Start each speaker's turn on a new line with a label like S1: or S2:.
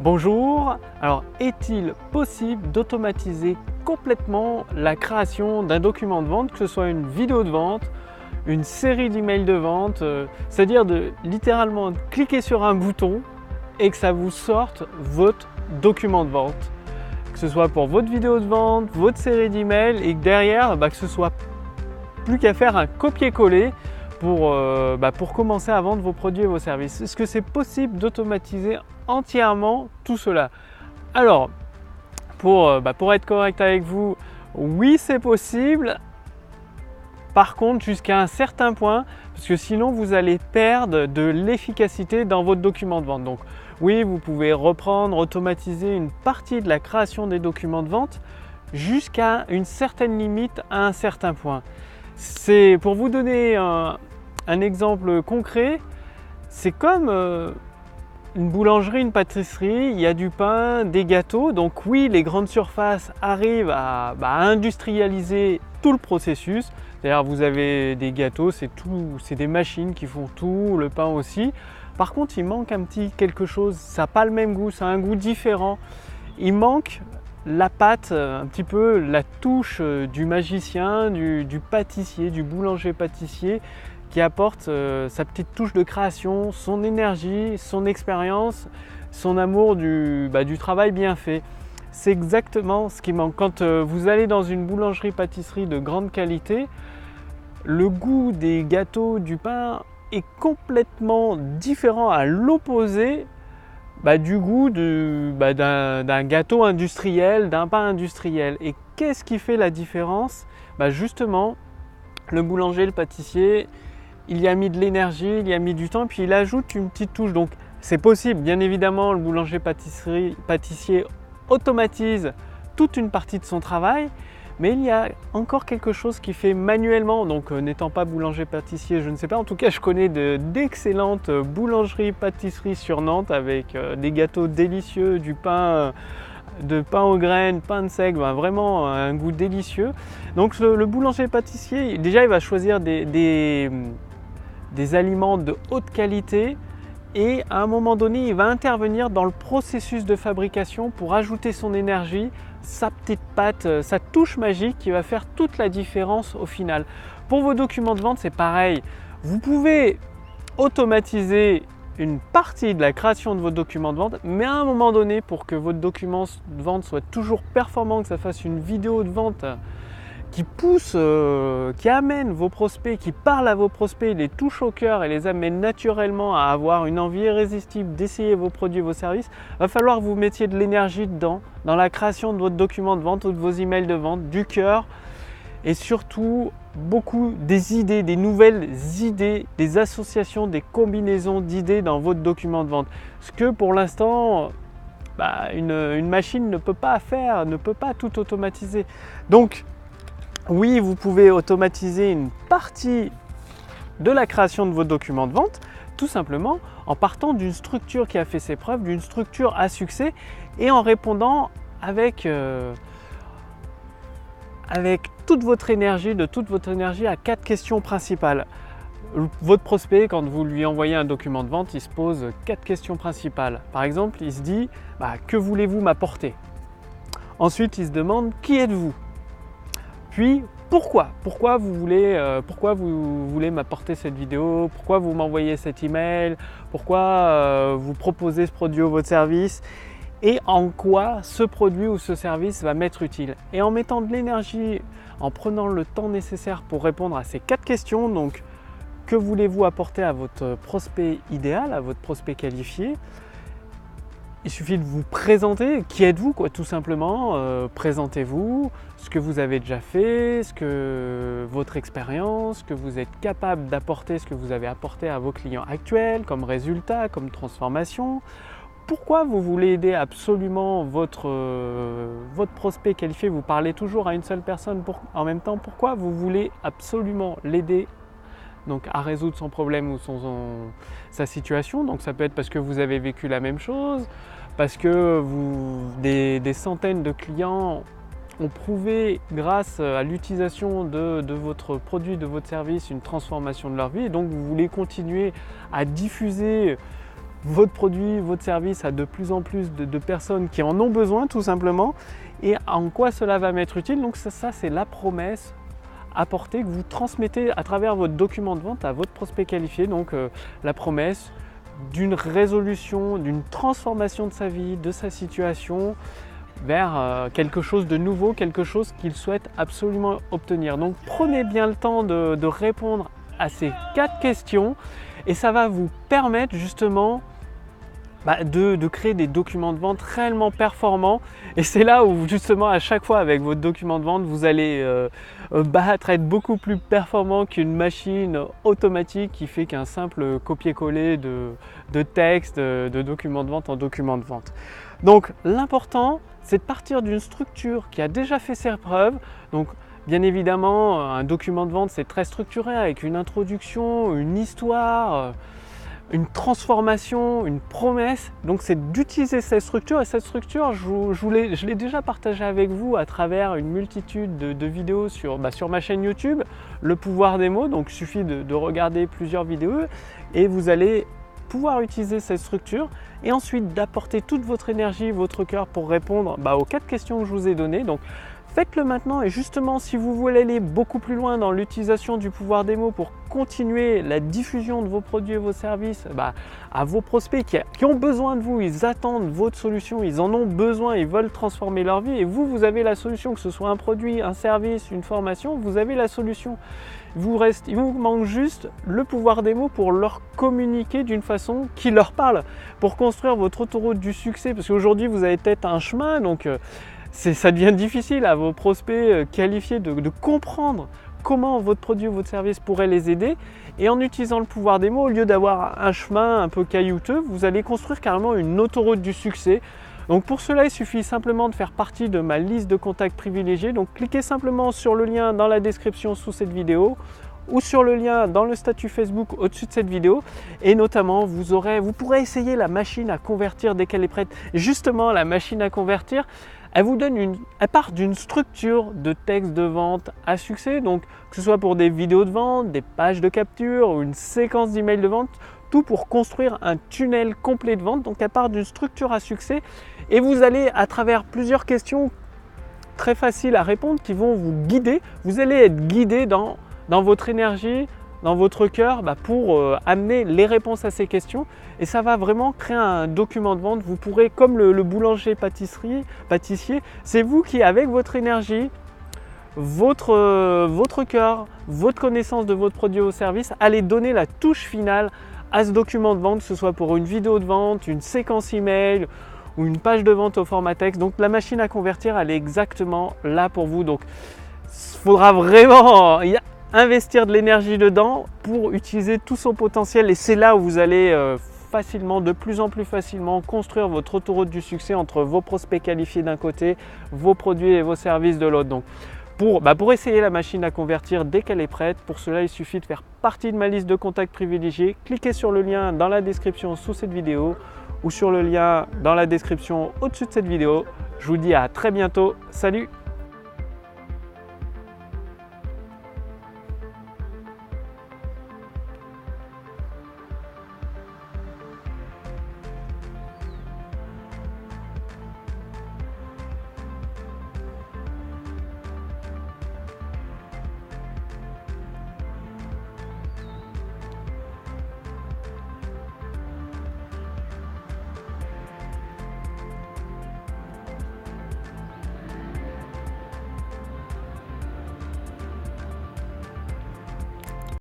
S1: Bonjour, alors est-il possible d'automatiser complètement la création d'un document de vente, que ce soit une vidéo de vente, une série d'emails de vente, c'est-à-dire de littéralement cliquer sur un bouton et que ça vous sorte votre document de vente, que ce soit pour votre vidéo de vente, votre série d'emails et que derrière, que ce soit plus qu'à faire un copier-coller pour commencer à vendre vos produits et vos services. Est-ce que c'est possible d'automatiser entièrement tout cela? Alors, pour être correct avec vous, oui c'est possible. Par contre, jusqu'à un certain point, parce que sinon vous allez perdre de l'efficacité dans votre document de vente. Donc oui, vous pouvez reprendre, automatiser une partie de la création des documents de vente jusqu'à une certaine limite, à un certain point. C'est pour vous donner un exemple concret, c'est comme une boulangerie, une pâtisserie, il y a du pain, des gâteaux. Donc oui, les grandes surfaces arrivent à industrialiser tout le processus. D'ailleurs, vous avez des gâteaux, c'est des machines qui font tout, le pain aussi. Par contre, il manque un petit quelque chose, ça n'a pas le même goût, ça a un goût différent. Il manque la pâte, un petit peu la touche du magicien, du pâtissier, du boulanger-pâtissier qui apporte sa petite touche de création, son énergie, son expérience, son amour du travail bien fait. C'est exactement ce qui manque. Quand vous allez dans une boulangerie-pâtisserie de grande qualité, le goût des gâteaux, du pain est complètement différent, à l'opposé du goût d'un gâteau industriel, d'un pain industriel. Et qu'est-ce qui fait la différence? Justement, le boulanger, le pâtissier, il y a mis de l'énergie, il y a mis du temps, puis il ajoute une petite touche. Donc c'est possible, bien évidemment, le boulanger pâtissier automatise toute une partie de son travail, mais il y a encore quelque chose qui fait manuellement. Donc n'étant pas boulanger pâtissier, je ne sais pas, en tout cas je connais d'excellentes boulangeries pâtisseries sur Nantes avec des gâteaux délicieux, du pain de pain aux graines, pain de seigle, vraiment un goût délicieux. Donc le boulanger pâtissier, déjà il va choisir des aliments de haute qualité et à un moment donné il va intervenir dans le processus de fabrication pour ajouter son énergie, sa petite patte, sa touche magique qui va faire toute la différence au final. Pour vos documents de vente, c'est pareil. Vous pouvez automatiser une partie de la création de votre document de vente, mais à un moment donné, pour que votre document de vente soit toujours performant, que ça fasse une vidéo de vente qui pousse, qui amène vos prospects, qui parle à vos prospects, les touche au cœur et les amène naturellement à avoir une envie irrésistible d'essayer vos produits, vos services, il va falloir que vous mettiez de l'énergie dedans, dans la création de votre document de vente ou de vos emails de vente, du cœur et surtout beaucoup des idées, des nouvelles idées, des associations, des combinaisons d'idées dans votre document de vente. Ce que pour l'instant, une machine ne peut pas faire, ne peut pas tout automatiser. Donc, oui, vous pouvez automatiser une partie de la création de votre document de vente, tout simplement en partant d'une structure qui a fait ses preuves, d'une structure à succès et en répondant avec toute votre énergie, à 4 questions principales. Votre prospect, quand vous lui envoyez un document de vente, il se pose 4 questions principales. Par exemple, il se dit que voulez-vous m'apporter? Ensuite, il se demande qui êtes-vous? Puis pourquoi vous voulez m'apporter cette vidéo? Pourquoi vous m'envoyez cet email? Pourquoi vous proposez ce produit ou votre service? Et en quoi ce produit ou ce service va m'être utile? Et en mettant de l'énergie, en prenant le temps nécessaire pour répondre à ces 4 questions, donc que voulez-vous apporter à votre prospect idéal, à votre prospect qualifié? Il suffit de vous présenter, qui êtes-vous tout simplement, présentez-vous, ce que vous avez déjà fait, votre expérience, ce que vous êtes capable d'apporter, ce que vous avez apporté à vos clients actuels comme résultat, comme transformation. Pourquoi vous voulez aider absolument votre prospect qualifié? Vous parlez toujours à une seule personne en même temps. Pourquoi vous voulez absolument l'aider donc à résoudre son problème ou sa situation? Donc ça peut être parce que vous avez vécu la même chose, parce que des centaines de clients ont prouvé grâce à l'utilisation de votre produit, de votre service, une transformation de leur vie, et donc vous voulez continuer à diffuser votre produit, votre service à de plus en plus de personnes qui en ont besoin tout simplement, et en quoi cela va m'être utile. Donc ça c'est la promesse apportée que vous transmettez à travers votre document de vente à votre prospect qualifié. Donc la promesse d'une résolution, d'une transformation de sa vie, de sa situation vers quelque chose de nouveau, quelque chose qu'il souhaite absolument obtenir. Donc prenez bien le temps de répondre à ces 4 questions et ça va vous permettre justement de créer des documents de vente réellement performants. Et c'est là où justement à chaque fois avec votre document de vente vous allez être beaucoup plus performant qu'une machine automatique qui fait qu'un simple copier-coller de texte, de document de vente en document de vente. Donc l'important c'est de partir d'une structure qui a déjà fait ses preuves. Donc bien évidemment un document de vente c'est très structuré avec une introduction, une histoire, une transformation, une promesse. Donc c'est d'utiliser cette structure, et cette structure je l'ai déjà partagée avec vous à travers une multitude de vidéos sur ma chaîne YouTube, Le Pouvoir des mots. Donc il suffit de regarder plusieurs vidéos et vous allez pouvoir utiliser cette structure et ensuite d'apporter toute votre énergie, votre cœur pour répondre aux 4 questions que je vous ai données. Donc faites-le maintenant, et justement si vous voulez aller beaucoup plus loin dans l'utilisation du pouvoir des mots pour continuer la diffusion de vos produits et vos services à vos prospects qui ont besoin de vous, ils attendent votre solution, ils en ont besoin, ils veulent transformer leur vie, et vous avez la solution, que ce soit un produit, un service, une formation, vous avez la solution. Il vous manque juste le pouvoir des mots pour leur communiquer d'une façon qui leur parle, pour construire votre autoroute du succès, parce qu'aujourd'hui vous avez peut-être un chemin, donc ça devient difficile à vos prospects qualifiés de comprendre comment votre produit ou votre service pourrait les aider. Et en utilisant le pouvoir des mots, au lieu d'avoir un chemin un peu caillouteux, vous allez construire carrément une autoroute du succès. Donc pour cela, il suffit simplement de faire partie de ma liste de contacts privilégiés. Donc cliquez simplement sur le lien dans la description sous cette vidéo ou sur le lien dans le statut Facebook au-dessus de cette vidéo, et notamment vous pourrez essayer la machine à convertir dès qu'elle est prête. Et justement, la machine à convertir, elle part d'une structure de texte de vente à succès, donc que ce soit pour des vidéos de vente, des pages de capture ou une séquence d'emails de vente, tout pour construire un tunnel complet de vente. Donc elle part d'une structure à succès, et vous allez à travers plusieurs questions très faciles à répondre qui vont vous guider. Vous allez être guidé dans votre énergie, dans votre cœur pour amener les réponses à ces questions, et ça va vraiment créer un document de vente. Vous pourrez, comme le boulanger pâtissier, c'est vous qui, avec votre énergie, votre cœur, votre connaissance de votre produit ou service, allez donner la touche finale à ce document de vente, que ce soit pour une vidéo de vente, une séquence email ou une page de vente au format texte. Donc la machine à convertir, elle est exactement là pour vous. Donc il faudra vraiment investir de l'énergie dedans pour utiliser tout son potentiel, et c'est là où vous allez de plus en plus facilement construire votre autoroute du succès entre vos prospects qualifiés d'un côté, vos produits et vos services de l'autre. Donc pour essayer la machine à convertir dès qu'elle est prête, pour cela il suffit de faire partie de ma liste de contacts privilégiés. Cliquez sur le lien dans la description sous cette vidéo ou sur le lien dans la description au-dessus de cette vidéo. Je vous dis à très bientôt, salut!